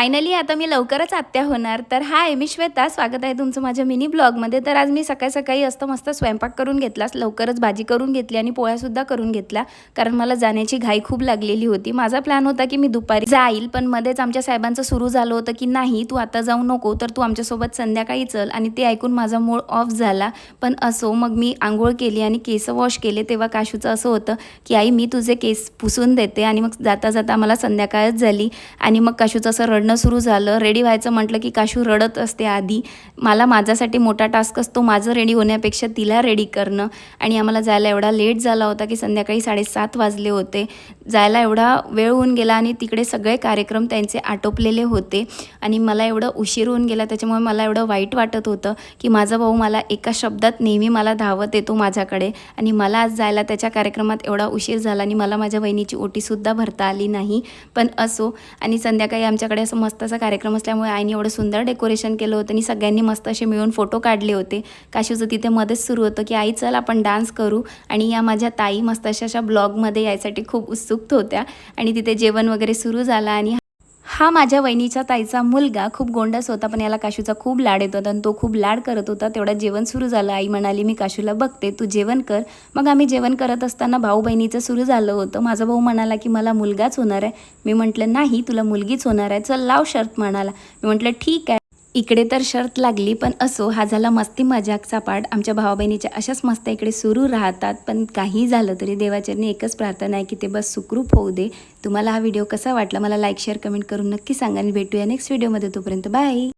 Finally आता मी लवकरच आत्या होणार. तर हाय, मी श्वेता. स्वागत आहे तुमचं माझ्या मिनी ब्लॉगमध्ये. तर आज मी सकाळी मस्त स्वयंपाक करून घेतला, लवकरच भाजी करून घेतली आणि पोळ्यासुद्धा करून घेतल्या, कारण मला जाण्याची घाई खूप लागलेली होती. माझा प्लॅन होता की मी दुपारी जाईल, पण मध्येच आमच्या साहेबांचं सुरू झालं होतं की नाही, तू आता जाऊ नको, तर तू आमच्यासोबत संध्याकाळी चल. आणि ते ऐकून माझा मूड ऑफ झाला. पण असो, मग मी आंघोळ केली आणि केस वॉश केले. तेव्हा काशूचं असं होतं की आई, मी तुझे केस पुसून देते. आणि मग जाता जाता मला संध्याकाळच झाली आणि मग काशूचं असं रडणं सुरू झालं. रेडी व्हायचं म्हटलं की काशू रडत असते आधी. मला माझ्यासाठी मोठा टास्क असतो माझं रेडी होण्यापेक्षा तिला रेडी करणं. आणि आम्हाला जायला एवढा लेट झाला होता की संध्याकाळी 7:30 वाजले होते. जायला एवढा वेळ होऊन गेला आणि तिकडे सगळे कार्यक्रम त्यांचे आटोपलेले होते आणि मला एवढं उशीर होऊन गेला. त्याच्यामुळे मला एवढं वाईट वाटत होतं की माझा भाऊ मला एका शब्दात नेहमी मला धावत येतो माझ्याकडे, आणि मला आज जायला त्याच्या कार्यक्रमात एवढा उशीर झाला आणि मला माझ्या वहिनीची ओटीसुद्धा भरता आली नाही. पण असो. आणि संध्याकाळी आमच्याकडे असं मस्त असा कार्यक्रम असल्यामुळे आईने एवढं सुंदर डेकोरेशन केलं होतं आणि सगळ्यांनी मस्त असे मिळून फोटो काढले होते. काशूचं तिथे मध्येच सुरू होतं की आई चल आपण डान्स करू. आणि या माझ्या ताई मस्त अशा ब्लॉगमध्ये यायसाठी खूप उत्सुक होत्या. आणि तिथे जेवण वगैरे सुरू झालं. आणि हा माझ्या वहिनीच्या ताईचा मुलगा खूप गोंडस होता, पण याला काशूचा खूप लाड येत होता आणि तो खूप लाड करत होता. तेवढं जेवण सुरू झालं. आई म्हणाली, मी काशूला बघते, तू जेवण कर. मग आम्ही जेवण करत असताना भाऊ बहिणीचं सुरू झालं होतं. माझा भाऊ म्हणाला की मला मुलगाच होणार आहे. मी म्हटलं नाही, तुला मुलगीच होणार आहे, चल लाव शर्त म्हणाला. मी म्हटलं ठीक आहे. इकडे तर शर्त लागली. पण असो, हा झाला मस्ती मजाकचा पार्ट. आमच्या भावा बहिणीच्या अशाच मस्त इकडे सुरू राहतात. पण काही झालं तरी देवाचरणी एकच प्रार्थना आहे की ते बस सुखरूप होऊ दे. तुम्हाला हा व्हिडिओ कसा वाटला मला लाईक शेअर कमेंट करून नक्की सांगा आणि भेटूया नेक्स्ट व्हिडिओमध्ये. तोपर्यंत बाय.